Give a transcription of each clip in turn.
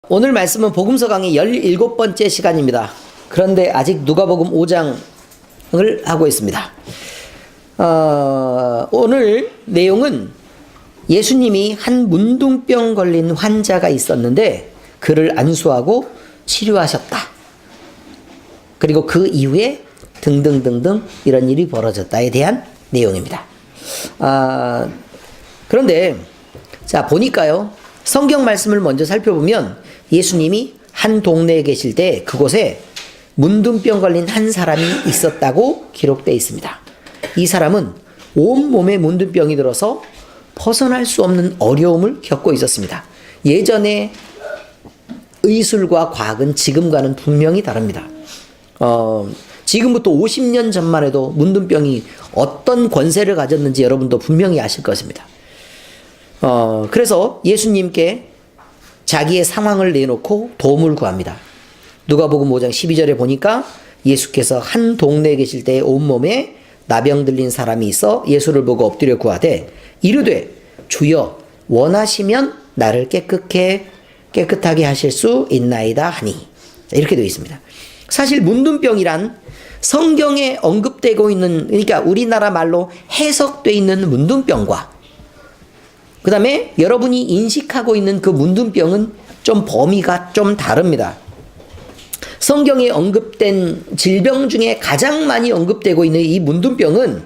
오늘 말씀은 복음서 강의 17번째 시간입니다. 그런데 아직 누가복음 5장을 하고 있습니다. 오늘 내용은 예수님이 한 문둥병 걸린 환자가 있었는데 그를 안수하고 치료하셨다. 그리고 그 이후에 등등등등 이런 일이 벌어졌다에 대한 내용입니다. 그런데 자 보니까요, 성경 말씀을 먼저 살펴보면 예수님이 한 동네에 계실 때 그곳에 문둥병 걸린 한 사람이 있었다고 기록되어 있습니다. 이 사람은 온몸에 문둥병이 들어서 벗어날 수 없는 어려움을 겪고 있었습니다. 예전에 의술과 과학은 지금과는 분명히 다릅니다. 지금부터 50년 전만 해도 문둥병이 어떤 권세를 가졌는지 여러분도 분명히 아실 것입니다. 그래서 예수님께 자기의 상황을 내놓고 도움을 구합니다. 누가복음 5장 12절에 보니까 예수께서 한 동네에 계실 때 온몸에 나병 들린 사람이 있어 예수를 보고 엎드려 구하되 이르되 주여 원하시면 나를 깨끗하게 하실 수 있나이다 하니, 이렇게 되어 있습니다. 사실 문둥병이란 성경에 언급되고 있는, 그러니까 우리나라 말로 해석되어 있는 문둥병과 그 다음에 여러분이 인식하고 있는 그 문둥병은 좀 범위가 좀 다릅니다. 성경에 언급된 질병 중에 가장 많이 언급되고 있는 이 문둥병은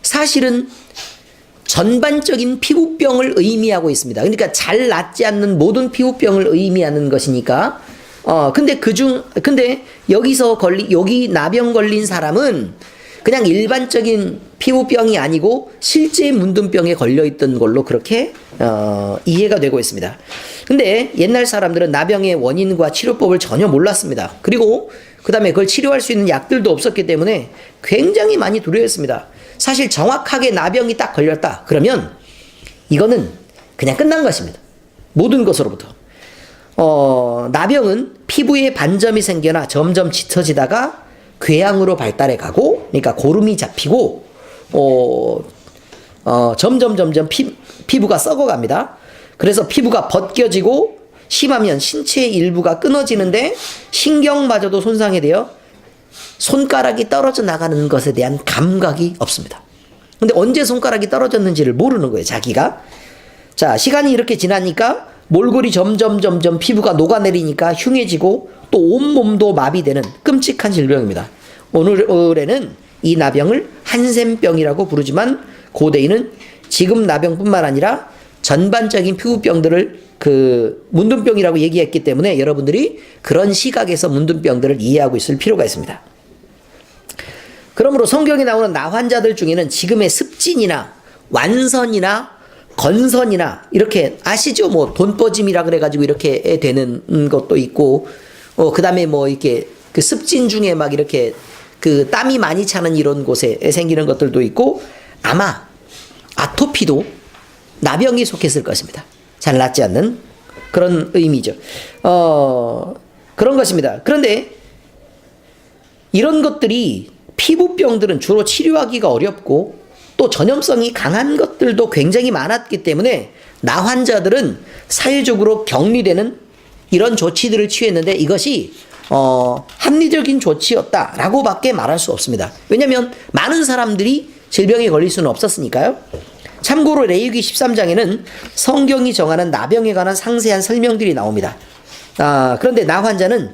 사실은 전반적인 피부병을 의미하고 있습니다. 그러니까 잘 낫지 않는 모든 피부병을 의미하는 것이니까. 근데 여기서 여기 나병 걸린 사람은 그냥 일반적인 피부병이 아니고 실제 문둥병에 걸려있던 걸로 그렇게 이해가 되고 있습니다. 근데 옛날 사람들은 나병의 원인과 치료법을 전혀 몰랐습니다. 그리고 그 다음에 그걸 치료할 수 있는 약들도 없었기 때문에 굉장히 많이 두려워했습니다. 사실 정확하게 나병이 딱 걸렸다 그러면 이거는 그냥 끝난 것입니다. 모든 것으로부터. 나병은 피부에 반점이 생겨나 점점 짙어지다가 궤양으로 발달해 가고, 그러니까 고름이 잡히고 점점 피부가 썩어갑니다. 그래서 피부가 벗겨지고 심하면 신체의 일부가 끊어지는데 신경마저도 손상이 되어 손가락이 떨어져 나가는 것에 대한 감각이 없습니다. 근데 언제 손가락이 떨어졌는지를 모르는 거예요, 자기가. 자, 시간이 이렇게 지나니까 몰골이 점점 피부가 녹아내리니까 흉해지고 또 온몸도 마비되는 끔찍한 질병입니다. 오늘에는 이 나병을 한센병이라고 부르지만 고대인은 지금 나병뿐만 아니라 전반적인 피부병들을 그 문둥병이라고 얘기했기 때문에 여러분들이 그런 시각에서 문둥병들을 이해하고 있을 필요가 있습니다. 그러므로 성경에 나오는 나 환자들 중에는 지금의 습진이나 완선이나 건선이나 이렇게 아시죠? 뭐 돈버짐이라 그래가지고 이렇게 되는 것도 있고, 그 다음에 뭐 이렇게 그 습진 중에 막 이렇게 그 땀이 많이 차는 이런 곳에 생기는 것들도 있고, 아마 아토피도 나병이 속했을 것입니다. 잘 낫지 않는 그런 의미죠. 그런 것입니다. 그런데 이런 것들이 피부병들은 주로 치료하기가 어렵고 또 전염성이 강한 것들도 굉장히 많았기 때문에 나 환자들은 사회적으로 격리되는 이런 조치들을 취했는데 이것이 합리적인 조치였다라고 밖에 말할 수 없습니다. 왜냐하면 많은 사람들이 질병에 걸릴 수는 없었으니까요. 참고로 레위기 13장에는 성경이 정하는 나병에 관한 상세한 설명들이 나옵니다. 그런데 나 환자는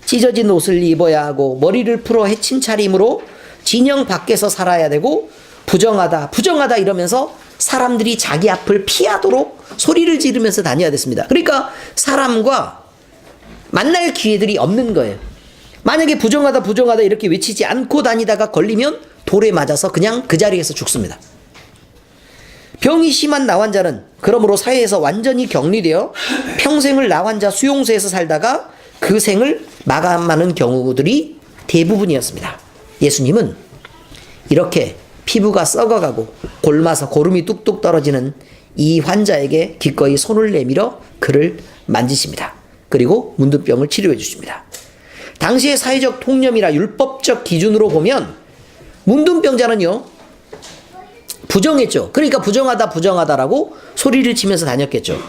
찢어진 옷을 입어야 하고 머리를 풀어 해친 차림으로 진영 밖에서 살아야 되고 부정하다 이러면서 사람들이 자기 앞을 피하도록 소리를 지르면서 다녀야 됐습니다. 그러니까 사람과 만날 기회들이 없는 거예요. 만약에 부정하다 이렇게 외치지 않고 다니다가 걸리면 돌에 맞아서 그냥 그 자리에서 죽습니다. 병이 심한 나 환자는 그러므로 사회에서 완전히 격리되어 평생을 나 환자 수용소에서 살다가 그 생을 마감하는 경우들이 대부분이었습니다. 예수님은 이렇게 피부가 썩어가고 골마서 고름이 뚝뚝 떨어지는 이 환자에게 기꺼이 손을 내밀어 그를 만지십니다. 그리고 문둥병을 치료해 주십니다. 당시의 사회적 통념이나 율법적 기준으로 보면 문둥병자는요 부정했죠. 그러니까 부정하다라고 소리를 치면서 다녔겠죠.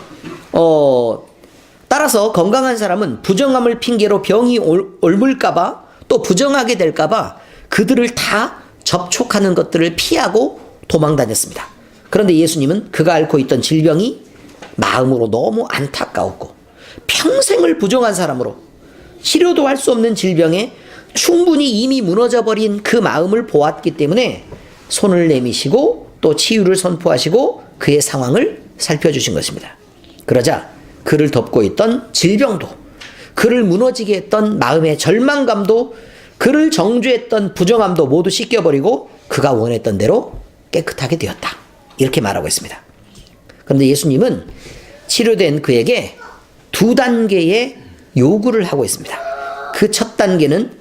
따라서 건강한 사람은 부정함을 핑계로 병이 옮을까봐 또 부정하게 될까봐 그들을 다 접촉하는 것들을 피하고 도망 다녔습니다. 그런데 예수님은 그가 앓고 있던 질병이 마음으로 너무 안타까웠고 평생을 부정한 사람으로 치료도 할 수 없는 질병에 충분히 이미 무너져버린 그 마음을 보았기 때문에 손을 내미시고 또 치유를 선포하시고 그의 상황을 살펴주신 것입니다. 그러자 그를 덮고 있던 질병도, 그를 무너지게 했던 마음의 절망감도, 그를 정죄했던 부정함도 모두 씻겨버리고 그가 원했던 대로 깨끗하게 되었다. 이렇게 말하고 있습니다. 그런데 예수님은 치료된 그에게 2단계의 요구를 하고 있습니다. 그 첫 단계는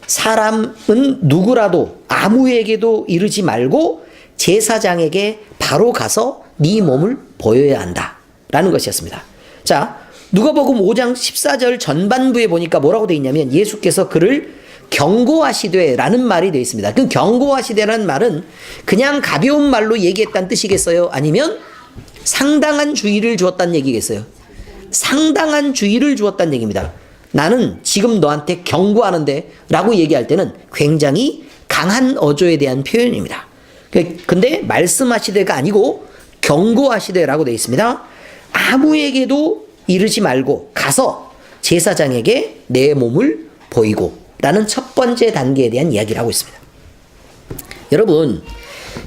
사람은 누구라도 아무에게도 이르지 말고 제사장에게 바로 가서 네 몸을 보여야 한다 라는 것이었습니다. 자, 누가복음 5장 14절 전반부에 보니까 뭐라고 되어 있냐면 예수께서 그를 경고하시되 라는 말이 되어 있습니다. 그 경고하시되라는 말은 그냥 가벼운 말로 얘기했다는 뜻이겠어요? 아니면 상당한 주의를 주었다는 얘기겠어요? 상당한 주의를 주었다는 얘기입니다. 나는 지금 너한테 경고하는데 라고 얘기할 때는 굉장히 강한 어조에 대한 표현입니다. 근데 말씀하시되가 아니고 경고하시되라고 되어 있습니다. 아무에게도 이르지 말고 가서 제사장에게 내 몸을 보이고 라는 첫 번째 단계에 대한 이야기를 하고 있습니다. 여러분,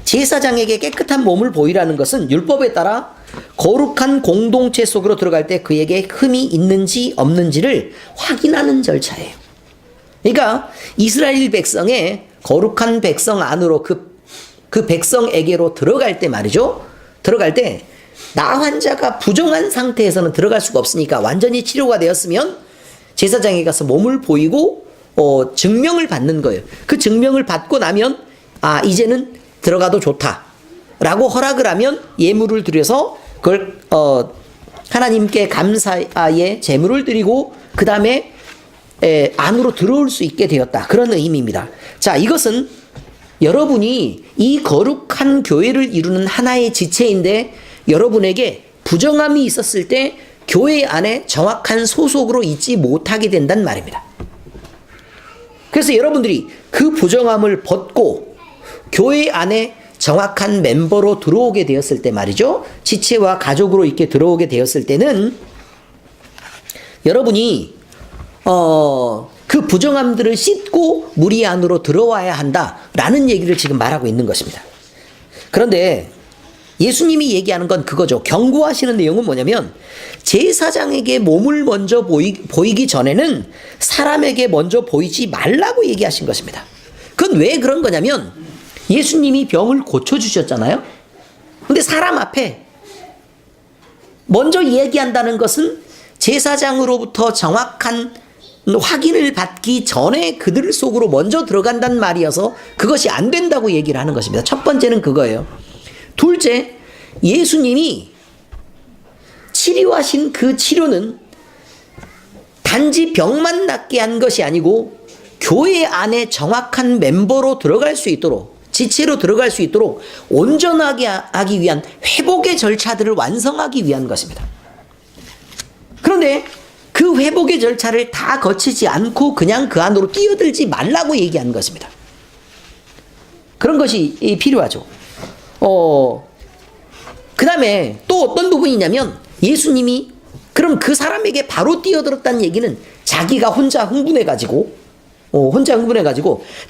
제사장에게 깨끗한 몸을 보이라는 것은 율법에 따라 거룩한 공동체 속으로 들어갈 때 그에게 흠이 있는지 없는지를 확인하는 절차예요. 그러니까 이스라엘 백성의 거룩한 백성 안으로 그 백성에게로 들어갈 때 말이죠. 들어갈 때 나 환자가 부정한 상태에서는 들어갈 수가 없으니까 완전히 치료가 되었으면 제사장에 가서 몸을 보이고 증명을 받는 거예요. 그 증명을 받고 나면 이제는 들어가도 좋다라고 허락을 하면 예물을 드려서 그걸 하나님께 감사의 제물을 드리고 그 다음에 안으로 들어올 수 있게 되었다. 그런 의미입니다. 자, 이것은 여러분이 이 거룩한 교회를 이루는 하나의 지체인데 여러분에게 부정함이 있었을 때 교회 안에 정확한 소속으로 있지 못하게 된단 말입니다. 그래서 여러분들이 그 부정함을 벗고 교회 안에 정확한 멤버로 들어오게 되었을 때 말이죠. 지체와 가족으로 이렇게 들어오게 되었을 때는 여러분이 그 부정함들을 씻고 무리 안으로 들어와야 한다라는 얘기를 지금 말하고 있는 것입니다. 그런데 예수님이 얘기하는 건 그거죠. 경고하시는 내용은 뭐냐면 제사장에게 몸을 먼저 보이기 전에는 사람에게 먼저 보이지 말라고 얘기하신 것입니다. 그건 왜 그런 거냐면 예수님이 병을 고쳐주셨잖아요. 근데 사람 앞에 먼저 얘기한다는 것은 제사장으로부터 정확한 확인을 받기 전에 그들 속으로 먼저 들어간다는 말이어서 그것이 안 된다고 얘기를 하는 것입니다. 첫 번째는 그거예요. 둘째, 예수님이 치료하신 그 치료는 단지 병만 낫게 한 것이 아니고 교회 안에 정확한 멤버로 들어갈 수 있도록, 지체로 들어갈 수 있도록 온전하게 하기 위한 회복의 절차들을 완성하기 위한 것입니다. 그런데 그 회복의 절차를 다 거치지 않고 그냥 그 안으로 뛰어들지 말라고 얘기하는 것입니다. 그런 것이 필요하죠. 그 다음에 또 어떤 부분이냐면 예수님이 그럼 그 사람에게 바로 뛰어들었다는 얘기는 자기가 혼자 흥분해가지고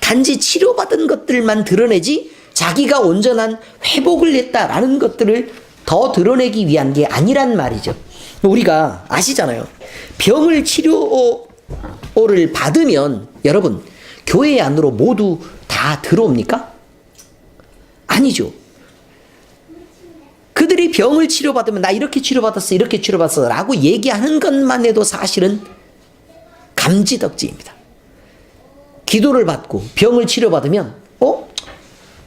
단지 치료받은 것들만 드러내지 자기가 온전한 회복을 했다라는 것들을 더 드러내기 위한 게 아니란 말이죠. 우리가 아시잖아요. 병을 치료를 받으면 여러분 교회 안으로 모두 다 들어옵니까? 아니죠. 그들이 병을 치료받으면 나 이렇게 치료받았어 이렇게 치료받았어 라고 얘기하는 것만 해도 사실은 감지덕지입니다. 기도를 받고 병을 치료받으면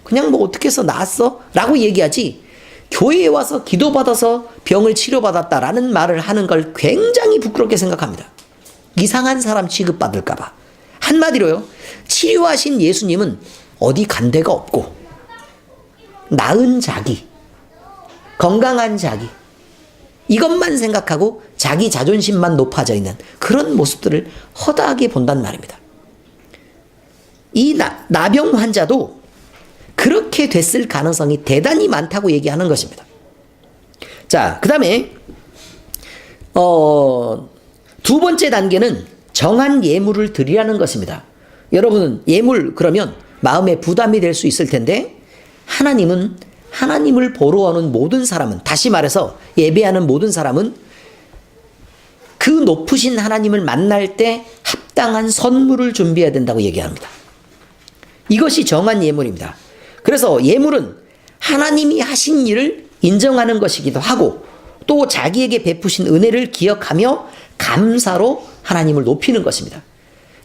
그냥 뭐 어떻게 해서 나았어? 라고 얘기하지 교회에 와서 기도받아서 병을 치료받았다라는 말을 하는 걸 굉장히 부끄럽게 생각합니다. 이상한 사람 취급받을까 봐. 한마디로요. 치료하신 예수님은 어디 간 데가 없고 나은 자기, 건강한 자기 이것만 생각하고 자기 자존심만 높아져 있는 그런 모습들을 허다하게 본단 말입니다. 이 나병 환자도 그렇게 됐을 가능성이 대단히 많다고 얘기하는 것입니다. 자, 그 다음에 두 번째 단계는 정한 예물을 드리라는 것입니다. 여러분은 예물 그러면 마음에 부담이 될 수 있을 텐데, 하나님은 하나님을 보러 오는 모든 사람은, 다시 말해서 예배하는 모든 사람은 그 높으신 하나님을 만날 때 합당한 선물을 준비해야 된다고 얘기합니다. 이것이 정한 예물입니다. 그래서 예물은 하나님이 하신 일을 인정하는 것이기도 하고, 또 자기에게 베푸신 은혜를 기억하며 감사로 하나님을 높이는 것입니다.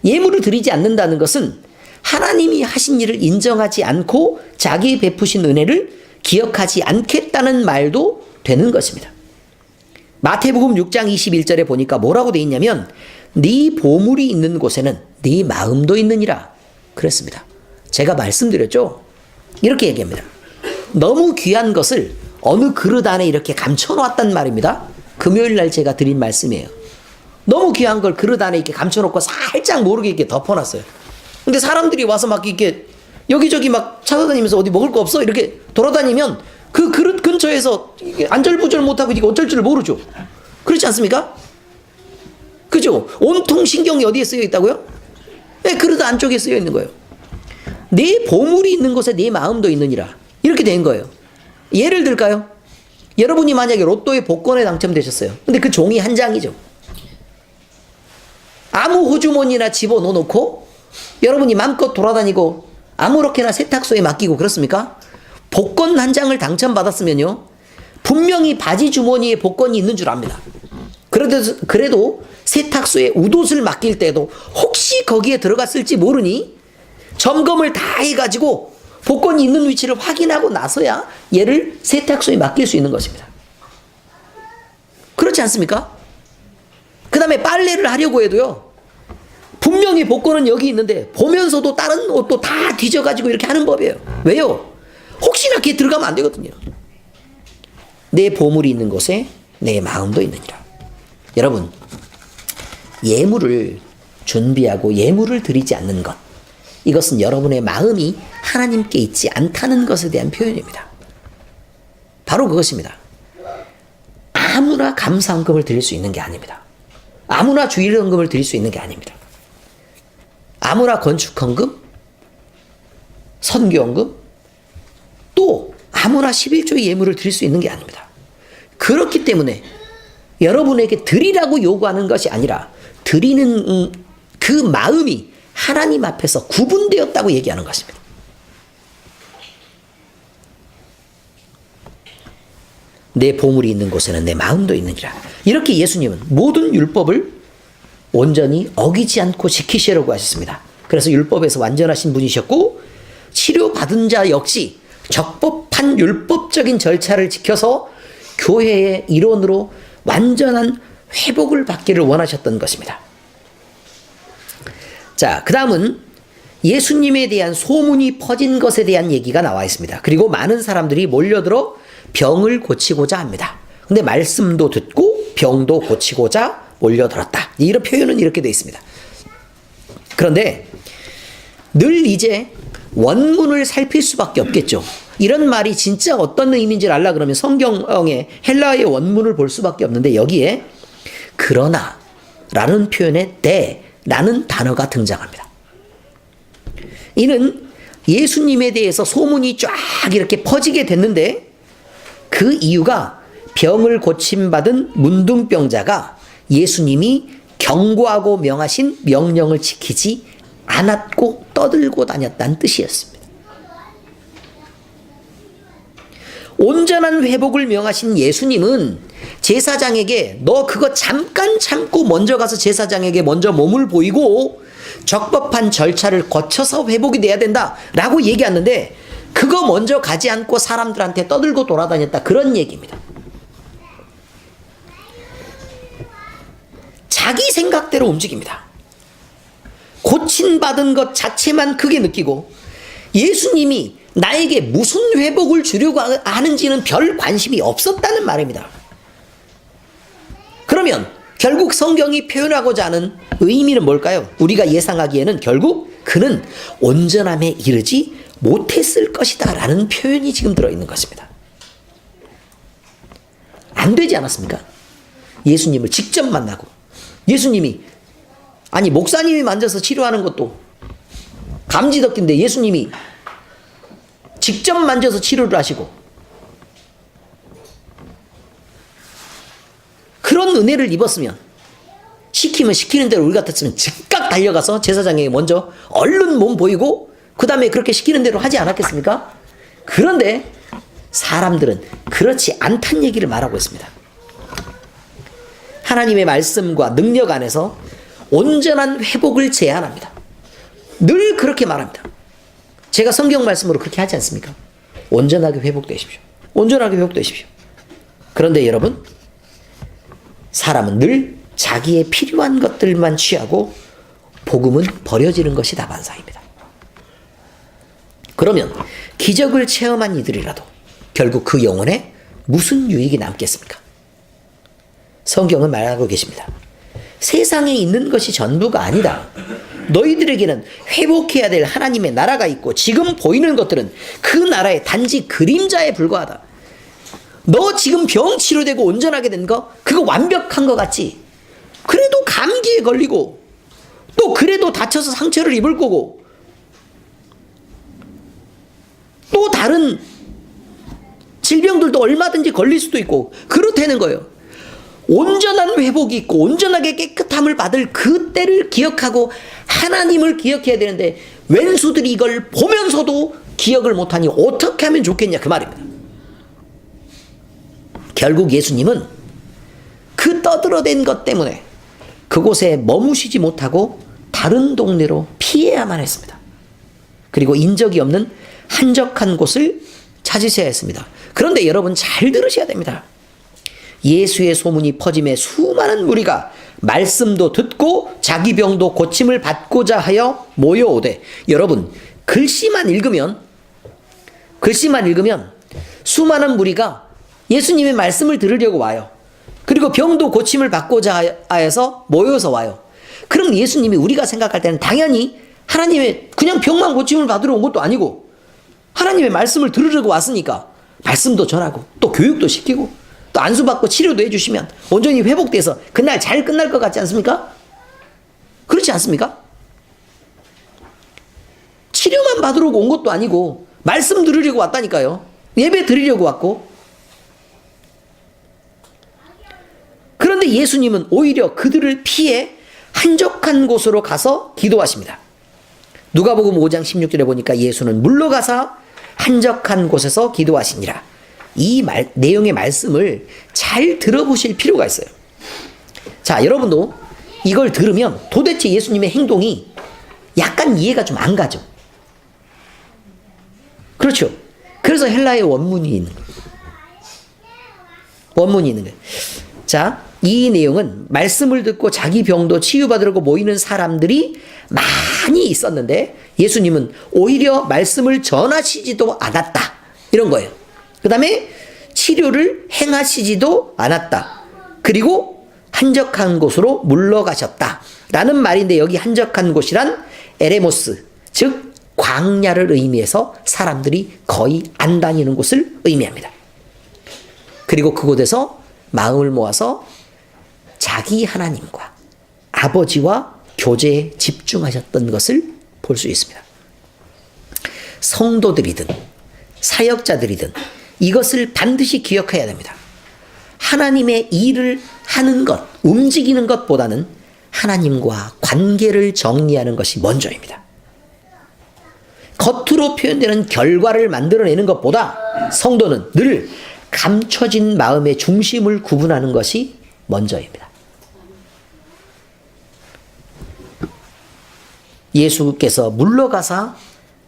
예물을 드리지 않는다는 것은 하나님이 하신 일을 인정하지 않고 자기 베푸신 은혜를 기억하지 않겠다는 말도 되는 것입니다. 마태복음 6장 21절에 보니까 뭐라고 돼 있냐면, 네 보물이 있는 곳에는 네 마음도 있느니라 그랬습니다. 제가 말씀드렸죠. 이렇게 얘기합니다. 너무 귀한 것을 어느 그릇 안에 이렇게 감춰놓았단 말입니다. 금요일 날 제가 드린 말씀이에요. 너무 귀한 걸 그릇 안에 이렇게 감춰놓고 살짝 모르게 이렇게 덮어놨어요. 근데 사람들이 와서 막 이렇게 여기저기 막 찾아다니면서 어디 먹을 거 없어? 이렇게 돌아다니면 그 그릇 근처에서 안절부절 못하고 이게 어쩔 줄 모르죠. 그렇지 않습니까? 그죠? 온통 신경이 어디에 쓰여 있다고요? 네, 그릇 안쪽에 쓰여 있는 거예요. 내 보물이 있는 곳에 내 마음도 있느니라. 이렇게 된 거예요. 예를 들까요? 여러분이 만약에 로또에 복권에 당첨되셨어요. 근데 그 종이 한 장이죠. 아무 호주머니나 집어넣어놓고 여러분이 마음껏 돌아다니고 아무렇게나 세탁소에 맡기고 그렇습니까? 복권 한 장을 당첨받았으면요, 분명히 바지 주머니에 복권이 있는 줄 압니다. 그래도 세탁소에 웃옷을 맡길 때도 혹시 거기에 들어갔을지 모르니 점검을 다 해가지고 복권이 있는 위치를 확인하고 나서야 얘를 세탁소에 맡길 수 있는 것입니다. 그렇지 않습니까? 그 다음에 빨래를 하려고 해도요, 분명히 복권은 여기 있는데 보면서도 다른 옷도 다 뒤져가지고 이렇게 하는 법이에요. 왜요? 혹시나 그게 들어가면 안 되거든요. 내 보물이 있는 곳에 내 마음도 있느니라. 여러분, 예물을 준비하고 예물을 드리지 않는 것, 이것은 여러분의 마음이 하나님께 있지 않다는 것에 대한 표현입니다. 바로 그것입니다. 아무나 감사헌금을 드릴 수 있는 게 아닙니다. 아무나 주일헌금을 드릴 수 있는 게 아닙니다. 아무나 건축헌금, 선교헌금, 또 아무나 11조의 예물을 드릴 수 있는 게 아닙니다. 그렇기 때문에 여러분에게 드리라고 요구하는 것이 아니라 드리는 그 마음이 하나님 앞에서 구분되었다고 얘기하는 것입니다. 내 보물이 있는 곳에는 내 마음도 있느니라. 이렇게 예수님은 모든 율법을 온전히 어기지 않고 지키시려고 하셨습니다. 그래서 율법에서 완전하신 분이셨고, 치료받은 자 역시 적법한 율법적인 절차를 지켜서 교회의 일원으로 완전한 회복을 받기를 원하셨던 것입니다. 자, 그 다음은 예수님에 대한 소문이 퍼진 것에 대한 얘기가 나와 있습니다. 그리고 많은 사람들이 몰려들어 병을 고치고자 합니다. 근데 말씀도 듣고 병도 고치고자 몰려들었다. 이런 표현은 이렇게 되어 있습니다. 그런데 늘 이제 원문을 살필 수밖에 없겠죠. 이런 말이 진짜 어떤 의미인지를 알라 그러면 성경의 헬라어의 원문을 볼 수밖에 없는데, 여기에 그러나 라는 표현에 대 라는 단어가 등장합니다. 이는 예수님에 대해서 소문이 쫙 이렇게 퍼지게 됐는데, 그 이유가 병을 고침받은 문둥병자가 예수님이 경고하고 명하신 명령을 지키지 않았고 떠들고 다녔다는 뜻이었습니다. 온전한 회복을 명하신 예수님은 제사장에게 너 그거 잠깐 참고 먼저 가서 제사장에게 먼저 몸을 보이고 적법한 절차를 거쳐서 회복이 돼야 된다 라고 얘기하는데, 그거 먼저 가지 않고 사람들한테 떠들고 돌아다녔다, 그런 얘기입니다. 자기 생각대로 움직입니다. 고침받은 것 자체만 크게 느끼고 예수님이 나에게 무슨 회복을 주려고 하는지는 별 관심이 없었다는 말입니다. 그러면 결국 성경이 표현하고자 하는 의미는 뭘까요? 우리가 예상하기에는 결국 그는 온전함에 이르지 못했을 것이다 라는 표현이 지금 들어있는 것입니다. 안 되지 않았습니까? 예수님을 직접 만나고 예수님이 아니 목사님이 만져서 치료하는 것도 감지덕인데 예수님이 직접 만져서 치료를 하시고 그런 은혜를 입었으면 시키면 시키는 대로 우리 같았으면 즉각 달려가서 제사장에게 먼저 얼른 몸 보이고 그 다음에 그렇게 시키는 대로 하지 않았겠습니까? 그런데 사람들은 그렇지 않다는 얘기를 말하고 있습니다. 하나님의 말씀과 능력 안에서 온전한 회복을 제안합니다. 늘 그렇게 말합니다. 제가 성경 말씀으로 그렇게 하지 않습니까? 온전하게 회복되십시오. 온전하게 회복되십시오. 그런데 여러분, 사람은 늘 자기의 필요한 것들만 취하고 복음은 버려지는 것이 다반사입니다. 그러면 기적을 체험한 이들이라도 결국 그 영혼에 무슨 유익이 남겠습니까? 성경은 말하고 계십니다. 세상에 있는 것이 전부가 아니다. 너희들에게는 회복해야 될 하나님의 나라가 있고 지금 보이는 것들은 그 나라의 단지 그림자에 불과하다. 너 지금 병 치료되고 온전하게 된 거 그거 완벽한 거 같지? 그래도 감기에 걸리고 또 그래도 다쳐서 상처를 입을 거고 또 다른 질병들도 얼마든지 걸릴 수도 있고 그렇다는 거예요. 온전한 회복이 있고 온전하게 깨끗함을 받을 그때를 기억하고 하나님을 기억해야 되는데 왼수들이 이걸 보면서도 기억을 못하니 어떻게 하면 좋겠냐 그 말입니다. 결국 예수님은 그 떠들어댄 것 때문에 그곳에 머무시지 못하고 다른 동네로 피해야만 했습니다. 그리고 인적이 없는 한적한 곳을 찾으셔야 했습니다. 그런데 여러분 잘 들으셔야 됩니다. 예수의 소문이 퍼짐에 수많은 무리가 말씀도 듣고 자기 병도 고침을 받고자 하여 모여오되, 여러분 글씨만 읽으면 수많은 무리가 예수님의 말씀을 들으려고 와요. 그리고 병도 고침을 받고자 하여서 모여서 와요. 그럼 예수님이 우리가 생각할 때는 당연히 하나님의 그냥 병만 고침을 받으러 온 것도 아니고 하나님의 말씀을 들으려고 왔으니까 말씀도 전하고 또 교육도 시키고 또 안수받고 치료도 해주시면 온전히 회복돼서 그날 잘 끝날 것 같지 않습니까? 그렇지 않습니까? 치료만 받으러 온 것도 아니고 말씀 들으려고 왔다니까요. 예배 드리려고 왔고. 그런데 예수님은 오히려 그들을 피해 한적한 곳으로 가서 기도하십니다. 누가복음 5장 16절에 보니까 예수는 물러가서 한적한 곳에서 기도하시니라. 이 내용의 말씀을 잘 들어보실 필요가 있어요. 자, 여러분도 이걸 들으면 도대체 예수님의 행동이 약간 이해가 좀 안 가죠. 그렇죠. 그래서 헬라의 원문이 있는 거예요. 원문이 있는 거예요. 자, 이 내용은 말씀을 듣고 자기 병도 치유받으려고 모이는 사람들이 많이 있었는데 예수님은 오히려 말씀을 전하시지도 않았다. 이런 거예요. 그 다음에 치료를 행하시지도 않았다. 그리고 한적한 곳으로 물러가셨다. 라는 말인데 여기 한적한 곳이란 에레모스, 즉 광야를 의미해서 사람들이 거의 안 다니는 곳을 의미합니다. 그리고 그곳에서 마음을 모아서 자기 하나님과 아버지와 교제에 집중하셨던 것을 볼 수 있습니다. 성도들이든 사역자들이든 이것을 반드시 기억해야 됩니다. 하나님의 일을 하는 것, 움직이는 것보다는 하나님과 관계를 정리하는 것이 먼저입니다. 겉으로 표현되는 결과를 만들어내는 것보다 성도는 늘 감춰진 마음의 중심을 구분하는 것이 먼저입니다. 예수께서 물러가서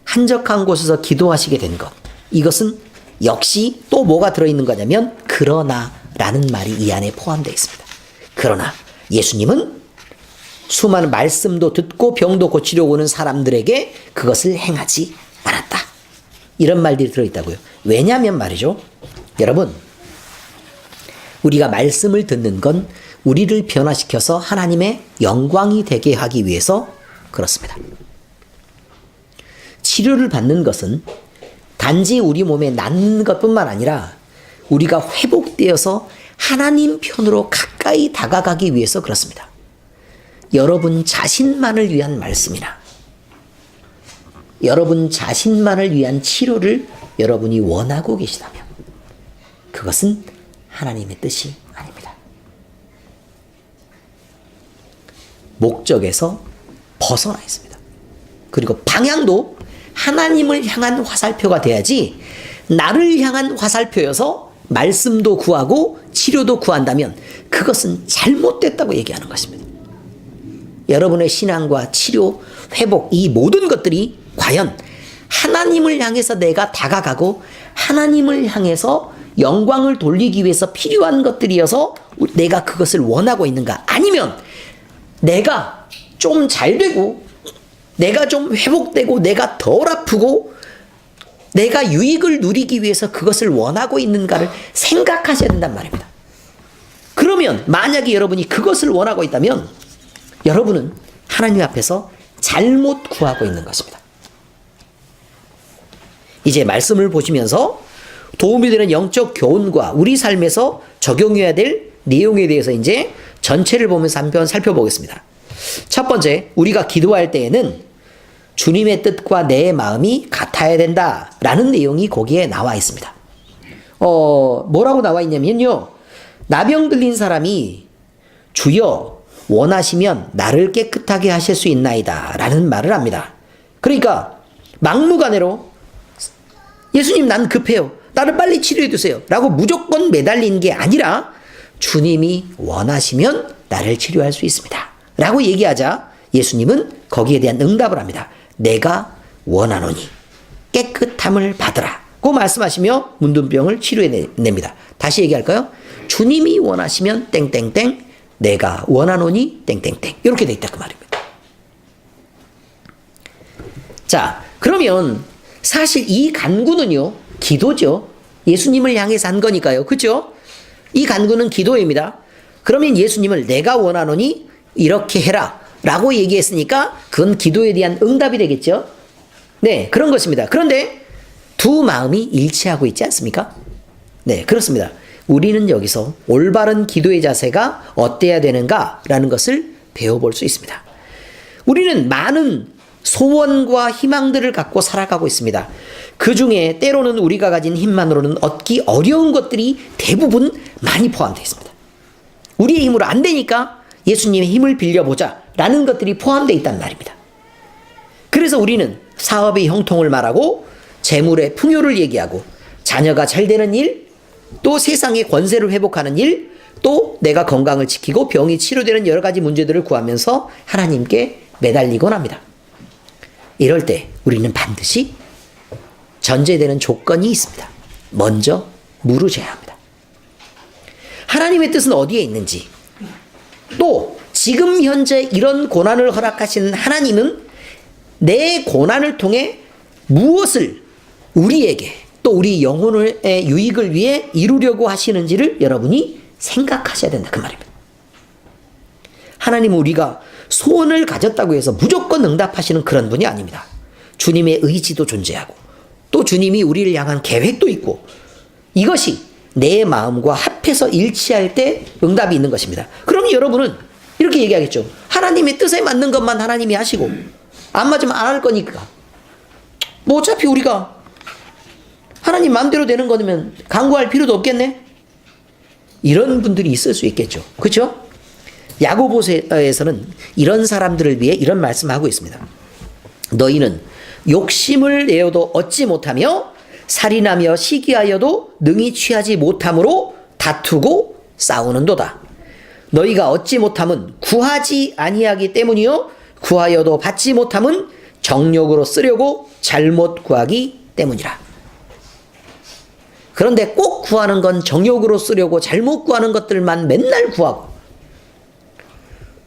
한적한 곳에서 기도하시게 된 것, 이것은 역시 또 뭐가 들어있는 거냐면 그러나라는 말이 이 안에 포함되어 있습니다. 그러나 예수님은 수많은 말씀도 듣고 병도 고치려 오는 사람들에게 그것을 행하지 않았다. 이런 말들이 들어있다고요. 왜냐하면 말이죠. 여러분, 우리가 말씀을 듣는 건 우리를 변화시켜서 하나님의 영광이 되게 하기 위해서 그렇습니다. 치료를 받는 것은 단지 우리 몸에 낫는 것뿐만 아니라 우리가 회복되어서 하나님 편으로 가까이 다가가기 위해서 그렇습니다. 여러분 자신만을 위한 말씀이나 여러분 자신만을 위한 치료를 여러분이 원하고 계시다면 그것은 하나님의 뜻이 아닙니다. 목적에서 벗어나 있습니다. 그리고 방향도 하나님을 향한 화살표가 돼야지 나를 향한 화살표여서 말씀도 구하고 치료도 구한다면 그것은 잘못됐다고 얘기하는 것입니다. 여러분의 신앙과 치료, 회복 이 모든 것들이 과연 하나님을 향해서 내가 다가가고 하나님을 향해서 영광을 돌리기 위해서 필요한 것들이어서 내가 그것을 원하고 있는가? 아니면 내가 좀 잘 되고 내가 좀 회복되고 내가 덜 아프고 내가 유익을 누리기 위해서 그것을 원하고 있는가를 생각하셔야 된단 말입니다. 그러면 만약에 여러분이 그것을 원하고 있다면 여러분은 하나님 앞에서 잘못 구하고 있는 것입니다. 이제 말씀을 보시면서 도움이 되는 영적 교훈과 우리 삶에서 적용해야 될 내용에 대해서 이제 전체를 보면서 한번 살펴보겠습니다. 첫 번째, 우리가 기도할 때에는 주님의 뜻과 내 마음이 같아야 된다라는 내용이 거기에 나와 있습니다. 뭐라고 나와 있냐면요. 나병 들린 사람이 주여 원하시면 나를 깨끗하게 하실 수 있나이다 라는 말을 합니다. 그러니까 막무가내로 예수님 난 급해요. 나를 빨리 치료해 주세요. 라고 무조건 매달리는 게 아니라 주님이 원하시면 나를 치료할 수 있습니다. 라고 얘기하자 예수님은 거기에 대한 응답을 합니다. 내가 원하노니 깨끗함을 받으라. 고 말씀하시며 문둥병을 치료해냅니다. 다시 얘기할까요? 주님이 원하시면 땡땡땡 내가 원하노니 땡땡땡 이렇게 돼 있다 그 말입니다. 자, 그러면 사실 이 간구는요 기도죠. 예수님을 향해서 한 거니까요. 그렇죠? 이 간구는 기도입니다. 그러면 예수님을 내가 원하노니 이렇게 해라 라고 얘기했으니까 그건 기도에 대한 응답이 되겠죠. 네, 그런 것입니다. 그런데 두 마음이 일치하고 있지 않습니까? 네, 그렇습니다. 우리는 여기서 올바른 기도의 자세가 어때야 되는가 라는 것을 배워볼 수 있습니다. 우리는 많은 소원과 희망들을 갖고 살아가고 있습니다. 그 중에 때로는 우리가 가진 힘만으로는 얻기 어려운 것들이 대부분 많이 포함되어 있습니다. 우리의 힘으로 안 되니까 예수님의 힘을 빌려보자 라는 것들이 포함되어 있단 말입니다. 그래서 우리는 사업의 형통을 말하고 재물의 풍요를 얘기하고 자녀가 잘 되는 일, 또 세상의 권세를 회복하는 일, 또 내가 건강을 지키고 병이 치료되는 여러 가지 문제들을 구하면서 하나님께 매달리곤 합니다. 이럴 때 우리는 반드시 전제되는 조건이 있습니다. 먼저 물으셔야 합니다. 하나님의 뜻은 어디에 있는지, 또 지금 현재 이런 고난을 허락하시는 하나님은 내 고난을 통해 무엇을 우리에게 또 우리 영혼의 유익을 위해 이루려고 하시는지를 여러분이 생각하셔야 된다 그 말입니다. 하나님은 우리가 소원을 가졌다고 해서 무조건 응답하시는 그런 분이 아닙니다. 주님의 의지도 존재하고 또 주님이 우리를 향한 계획도 있고 이것이 내 마음과 합해서 일치할 때 응답이 있는 것입니다. 그럼 여러분은 이렇게 얘기하겠죠. 하나님의 뜻에 맞는 것만 하나님이 하시고 안 맞으면 안 할 거니까 뭐 어차피 우리가 하나님 마음대로 되는 거면 간구할 필요도 없겠네. 이런 분들이 있을 수 있겠죠. 그렇죠? 야고보서에서는 이런 사람들을 위해 이런 말씀을 하고 있습니다. 너희는 욕심을 내어도 얻지 못하며 살인하며 시기하여도 능히 취하지 못함으로 다투고 싸우는도다. 너희가 얻지 못함은 구하지 아니하기 때문이요 구하여도 받지 못함은 정욕으로 쓰려고 잘못 구하기 때문이라. 그런데 꼭 구하는 건 정욕으로 쓰려고 잘못 구하는 것들만 맨날 구하고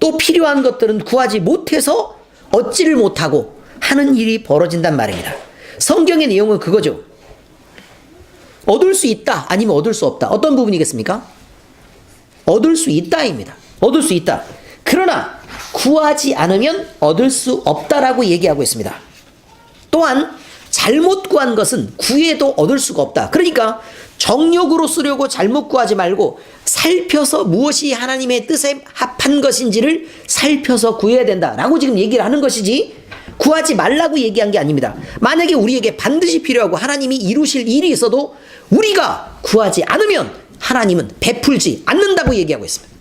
또 필요한 것들은 구하지 못해서 얻지를 못하고 하는 일이 벌어진단 말입니다. 성경의 내용은 그거죠. 얻을 수 있다 아니면 얻을 수 없다. 어떤 부분이겠습니까? 얻을 수 있다입니다. 얻을 수 있다. 그러나 구하지 않으면 얻을 수 없다라고 얘기하고 있습니다. 또한 잘못 구한 것은 구해도 얻을 수가 없다. 그러니까 정욕으로 쓰려고 잘못 구하지 말고 살펴서 무엇이 하나님의 뜻에 합한 것인지를 살펴서 구해야 된다라고 지금 얘기를 하는 것이지, 구하지 말라고 얘기한 게 아닙니다. 만약에 우리에게 반드시 필요하고 하나님이 이루실 일이 있어도 우리가 구하지 않으면 하나님은 베풀지 않는다고 얘기하고 있습니다.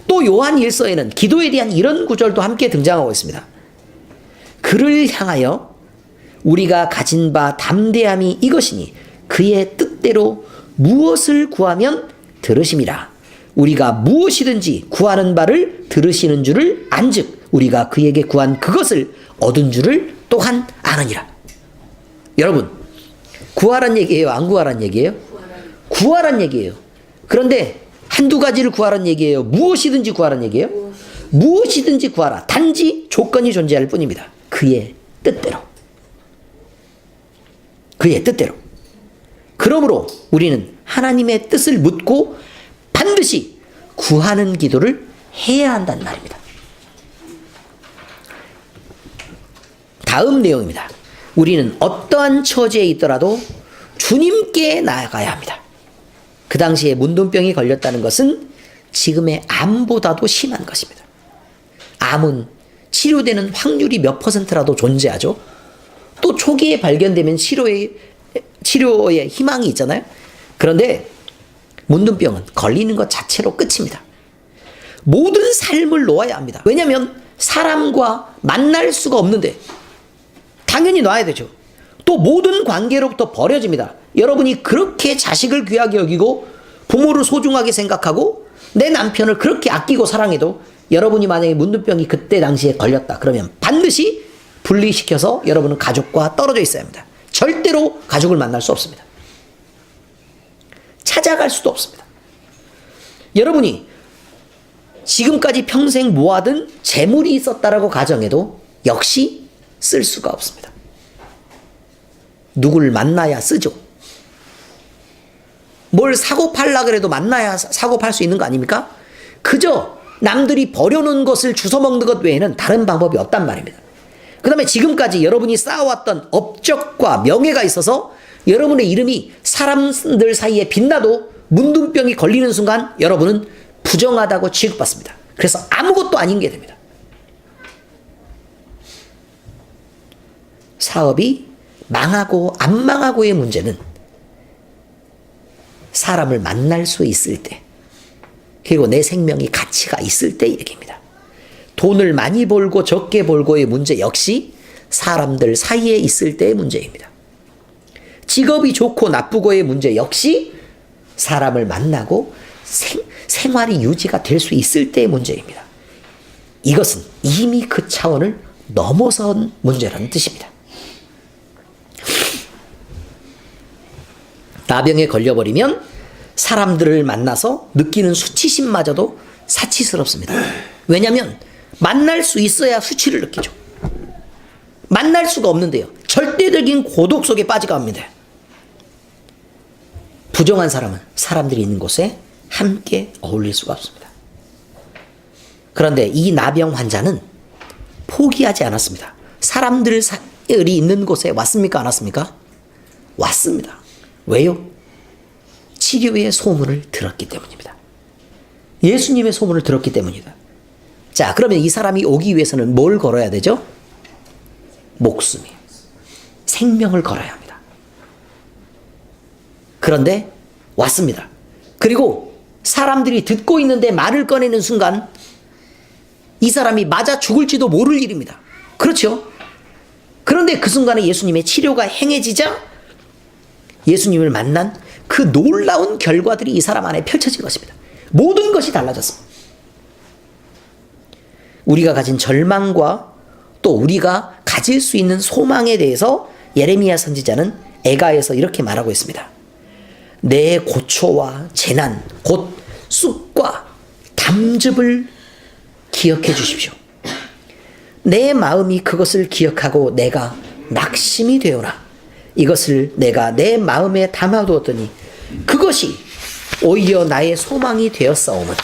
또 요한 1서에는 기도에 대한 이런 구절도 함께 등장하고 있습니다. 그를 향하여 우리가 가진 바 담대함이 이것이니 그의 뜻대로 무엇을 구하면 들으심이라. 우리가 무엇이든지 구하는 바를 들으시는 줄을 안즉 우리가 그에게 구한 그것을 얻은 줄을 또한 아느니라. 여러분, 구하란 얘기예요, 안 구하란 얘기예요? 구하란 얘기예요. 그런데 한두 가지를 구하란 얘기예요, 무엇이든지 구하란 얘기예요? 무엇이든지 구하라. 단지 조건이 존재할 뿐입니다. 그의 뜻대로. 그의 뜻대로. 그러므로 우리는 하나님의 뜻을 묻고 반드시 구하는 기도를 해야 한다는 말입니다. 다음 내용입니다. 우리는 어떠한 처지에 있더라도 주님께 나아가야 합니다. 그 당시에 문둥병이 걸렸다는 것은 지금의 암보다도 심한 것입니다. 암은 치료되는 확률이 몇 %라도 존재하죠. 또 초기에 발견되면 치료의 희망이 있잖아요. 그런데 문둥병은 걸리는 것 자체로 끝입니다. 모든 삶을 놓아야 합니다. 왜냐하면 사람과 만날 수가 없는데 당연히 놔야 되죠. 또 모든 관계로부터 버려집니다. 여러분이 그렇게 자식을 귀하게 여기고 부모를 소중하게 생각하고 내 남편을 그렇게 아끼고 사랑해도 여러분이 만약에 문둥병이 그때 당시에 걸렸다 그러면 반드시 분리시켜서 여러분은 가족과 떨어져 있어야 합니다. 절대로 가족을 만날 수 없습니다. 찾아갈 수도 없습니다. 여러분이 지금까지 평생 모아둔 재물이 있었다라고 가정해도 역시 쓸 수가 없습니다. 누굴 만나야 쓰죠. 뭘 사고 팔라 그래도 만나야 사고 팔 수 있는 거 아닙니까? 그저 남들이 버려놓은 것을 주워 먹는 것 외에는 다른 방법이 없단 말입니다. 그 다음에 지금까지 여러분이 쌓아왔던 업적과 명예가 있어서 여러분의 이름이 사람들 사이에 빛나도 문둥병이 걸리는 순간 여러분은 부정하다고 취급받습니다. 그래서 아무것도 아닌 게 됩니다. 사업이 망하고 안 망하고의 문제는 사람을 만날 수 있을 때, 그리고 내 생명이 가치가 있을 때 얘기입니다. 돈을 많이 벌고 적게 벌고의 문제 역시 사람들 사이에 있을 때의 문제입니다. 직업이 좋고 나쁘고의 문제 역시 사람을 만나고 생활이 유지가 될 수 있을 때의 문제입니다. 이것은 이미 그 차원을 넘어선 문제라는 뜻입니다. 나병에 걸려버리면 사람들을 만나서 느끼는 수치심마저도 사치스럽습니다. 왜냐하면 만날 수 있어야 수치를 느끼죠. 만날 수가 없는데요, 절대적인 고독 속에 빠져갑니다. 부정한 사람은 사람들이 있는 곳에 함께 어울릴 수가 없습니다. 그런데 이 나병 환자는 포기하지 않았습니다. 사람들이 있는 곳에 왔습니까? 안 왔습니까? 왔습니다. 왜요? 치료의 소문을 들었기 때문입니다. 예수님의 소문을 들었기 때문이다. 자, 그러면 이 사람이 오기 위해서는 뭘 걸어야 되죠? 목숨이에요. 생명을 걸어야 합니다. 그런데 왔습니다. 그리고 사람들이 듣고 있는데 말을 꺼내는 순간 이 사람이 맞아 죽을지도 모를 일입니다. 그렇죠? 그런데 그 순간에 예수님의 치료가 행해지자 예수님을 만난 그 놀라운 결과들이 이 사람 안에 펼쳐진 것입니다. 모든 것이 달라졌습니다. 우리가 가진 절망과 또 우리가 가질 수 있는 소망에 대해서 예레미야 선지자는 에가에서 이렇게 말하고 있습니다. 내 고초와 재난, 곧 쑥과 담즙을 기억해 주십시오. 내 마음이 그것을 기억하고 내가 낙심이 되어라. 이것을 내가 내 마음에 담아두었더니 그것이 오히려 나의 소망이 되었사오면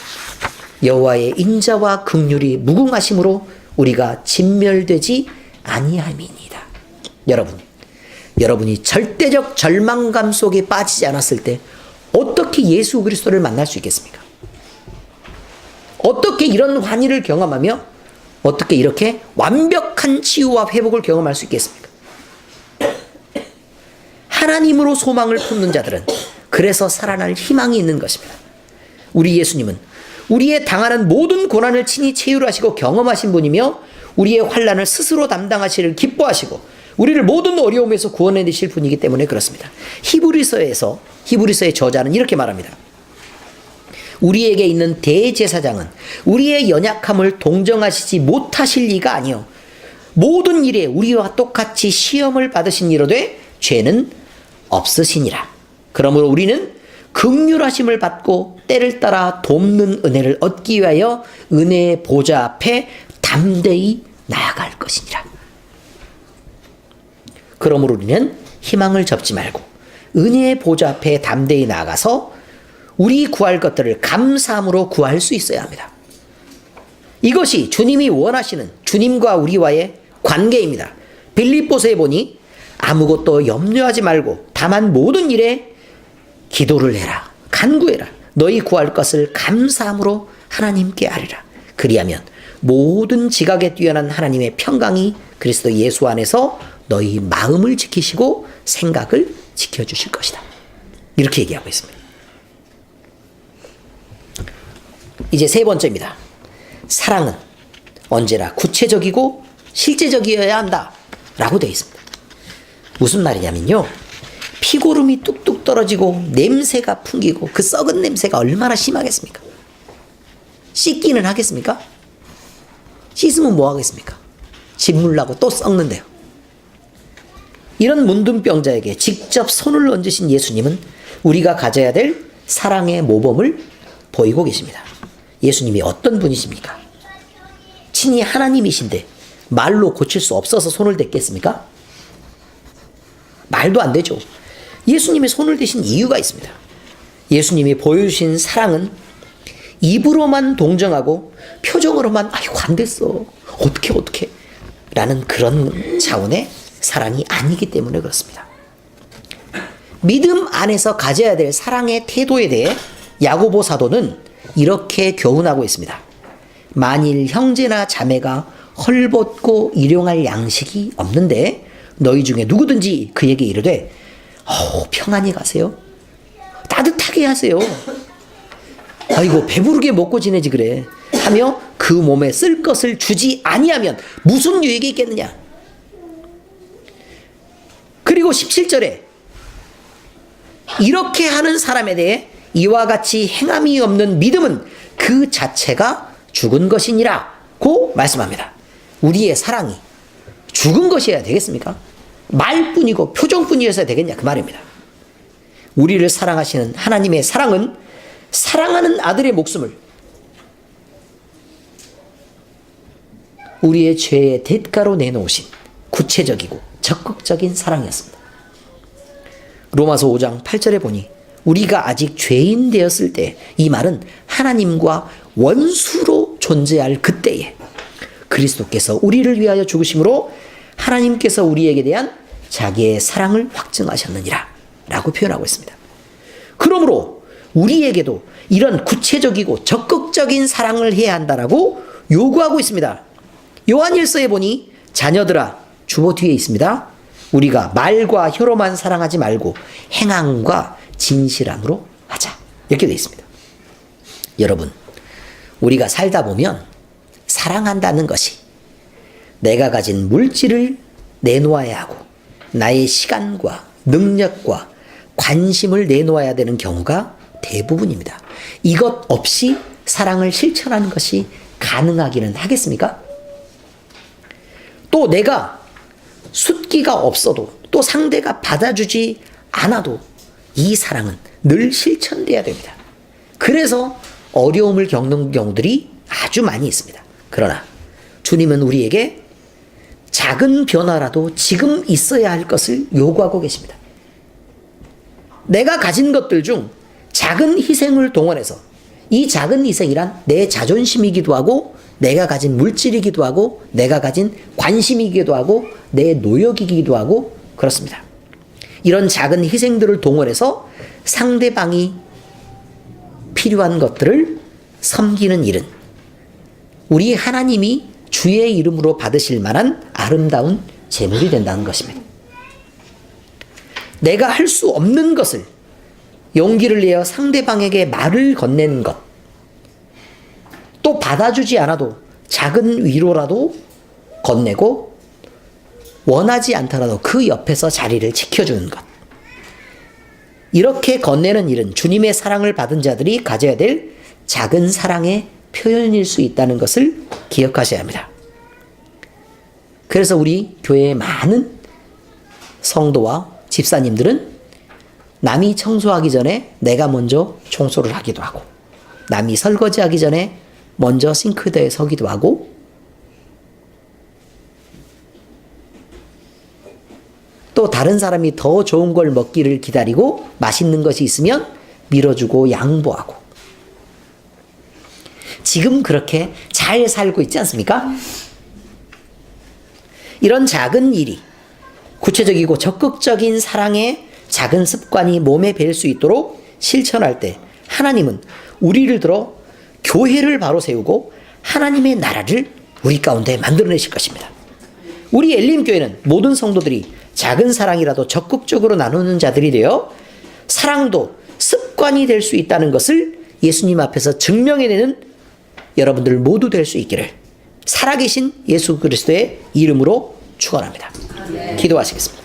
여호와의 인자와 긍휼이 무궁하심으로 우리가 진멸되지 아니함이니이다. 여러분이 절대적 절망감 속에 빠지지 않았을 때 어떻게 예수 그리스도를 만날 수 있겠습니까? 어떻게 이런 환희를 경험하며 어떻게 이렇게 완벽한 치유와 회복을 경험할 수 있겠습니까? 하나님으로 소망을 품는 자들은 그래서 살아날 희망이 있는 것입니다. 우리 예수님은 우리의 당하는 모든 고난을 친히 체휼하시고 경험하신 분이며 우리의 환난을 스스로 담당하시기를 기뻐하시고 우리를 모든 어려움에서 구원해내실 분이기 때문에 그렇습니다. 히브리서의 저자는 이렇게 말합니다. 우리에게 있는 대제사장은 우리의 연약함을 동정하시지 못하실 리가 아니요 모든 일에 우리와 똑같이 시험을 받으신 이로되 죄는 없으시니라. 그러므로 우리는 긍휼하심을 받고 때를 따라 돕는 은혜를 얻기 위하여 은혜의 보좌 앞에 담대히 나아갈 것이니라. 그러므로 우리는 희망을 접지 말고 은혜의 보좌 앞에 담대히 나아가서 우리 구할 것들을 감사함으로 구할 수 있어야 합니다. 이것이 주님이 원하시는 주님과 우리와의 관계입니다. 빌립보서에 보니 아무것도 염려하지 말고 다만 모든 일에 기도를 해라. 간구해라. 너희 구할 것을 감사함으로 하나님께 아뢰라. 그리하면 모든 지각에 뛰어난 하나님의 평강이 그리스도 예수 안에서 너희 마음을 지키시고 생각을 지켜주실 것이다. 이렇게 얘기하고 있습니다. 이제 세 번째입니다. 사랑은 언제나 구체적이고 실제적이어야 한다 라고 되어 있습니다. 무슨 말이냐면요, 피고름이 뚝뚝 떨어지고 냄새가 풍기고 그 썩은 냄새가 얼마나 심하겠습니까? 씻기는 하겠습니까? 씻으면 뭐 하겠습니까? 진물 나고 또 썩는데요. 이런 문둥병자에게 직접 손을 얹으신 예수님은 우리가 가져야 될 사랑의 모범을 보이고 계십니다. 예수님이 어떤 분이십니까? 친히 하나님이신데 말로 고칠 수 없어서 손을 댔겠습니까? 말도 안 되죠. 예수님이 손을 대신 이유가 있습니다. 예수님이 보여주신 사랑은 입으로만 동정하고 표정으로만 아이고 안 됐어 어떻게 라는 그런 차원의 사랑이 아니기 때문에 그렇습니다. 믿음 안에서 가져야 될 사랑의 태도에 대해 야고보 사도는 이렇게 교훈하고 있습니다. 만일 형제나 자매가 헐벗고 일용할 양식이 없는데 너희 중에 누구든지 그에게 이르되 평안히 가세요. 따뜻하게 하세요. 아이고 배부르게 먹고 지내지 그래 하며 그 몸에 쓸 것을 주지 아니하면 무슨 유익이 있겠느냐. 그리고 17절에 이렇게 하는 사람에 대해 이와 같이 행함이 없는 믿음은 그 자체가 죽은 것이니라고 말씀합니다. 우리의 사랑이 죽은 것이어야 되겠습니까? 말뿐이고 표정뿐이어야 되겠냐 그 말입니다. 우리를 사랑하시는 하나님의 사랑은 사랑하는 아들의 목숨을 우리의 죄의 대가로 내놓으신 구체적이고 적극적인 사랑이었습니다. 로마서 5장 8절에 보니 우리가 아직 죄인 되었을 때, 이 말은 하나님과 원수로 존재할 그때에 그리스도께서 우리를 위하여 죽으심으로 하나님께서 우리에게 대한 자기의 사랑을 확증하셨느니라 라고 표현하고 있습니다. 그러므로 우리에게도 이런 구체적이고 적극적인 사랑을 해야 한다라고 요구하고 있습니다. 요한일서에 보니 자녀들아, 주어 뒤에 있습니다. 우리가 말과 혀로만 사랑하지 말고 행함과 진실함으로 하자. 이렇게 되어 있습니다. 여러분, 우리가 살다 보면 사랑한다는 것이 내가 가진 물질을 내놓아야 하고 나의 시간과 능력과 관심을 내놓아야 되는 경우가 대부분입니다. 이것 없이 사랑을 실천하는 것이 가능하기는 하겠습니까? 또 내가 숫기가 없어도 또 상대가 받아주지 않아도 이 사랑은 늘 실천돼야 됩니다. 그래서 어려움을 겪는 경우들이 아주 많이 있습니다. 그러나 주님은 우리에게 작은 변화라도 지금 있어야 할 것을 요구하고 계십니다. 내가 가진 것들 중 작은 희생을 동원해서, 이 작은 희생이란 내 자존심이기도 하고 내가 가진 물질이기도 하고 내가 가진 관심이기도 하고 내 노력이기도 하고 그렇습니다. 이런 작은 희생들을 동원해서 상대방이 필요한 것들을 섬기는 일은 우리 하나님이 주의 이름으로 받으실 만한 아름다운 제물이 된다는 것입니다. 내가 할 수 없는 것을 용기를 내어 상대방에게 말을 건네는 것, 또 받아주지 않아도 작은 위로라도 건네고 원하지 않더라도 그 옆에서 자리를 지켜주는 것, 이렇게 건네는 일은 주님의 사랑을 받은 자들이 가져야 될 작은 사랑의 표현일 수 있다는 것을 기억하셔야 합니다. 그래서 우리 교회의 많은 성도와 집사님들은 남이 청소하기 전에 내가 먼저 청소를 하기도 하고, 남이 설거지하기 전에 먼저 싱크대에 서기도 하고, 또 다른 사람이 더 좋은 걸 먹기를 기다리고 맛있는 것이 있으면 밀어주고 양보하고, 지금 그렇게 잘 살고 있지 않습니까? 이런 작은 일이 구체적이고 적극적인 사랑의 작은 습관이 몸에 뵐 수 있도록 실천할 때 하나님은 우리를 들어 교회를 바로 세우고 하나님의 나라를 우리 가운데 만들어내실 것입니다. 우리 엘림교회는 모든 성도들이 작은 사랑이라도 적극적으로 나누는 자들이 되어 사랑도 습관이 될 수 있다는 것을 예수님 앞에서 증명해내는 여러분들 모두 될 수 있기를 살아계신 예수 그리스도의 이름으로 축원합니다. 기도하시겠습니다.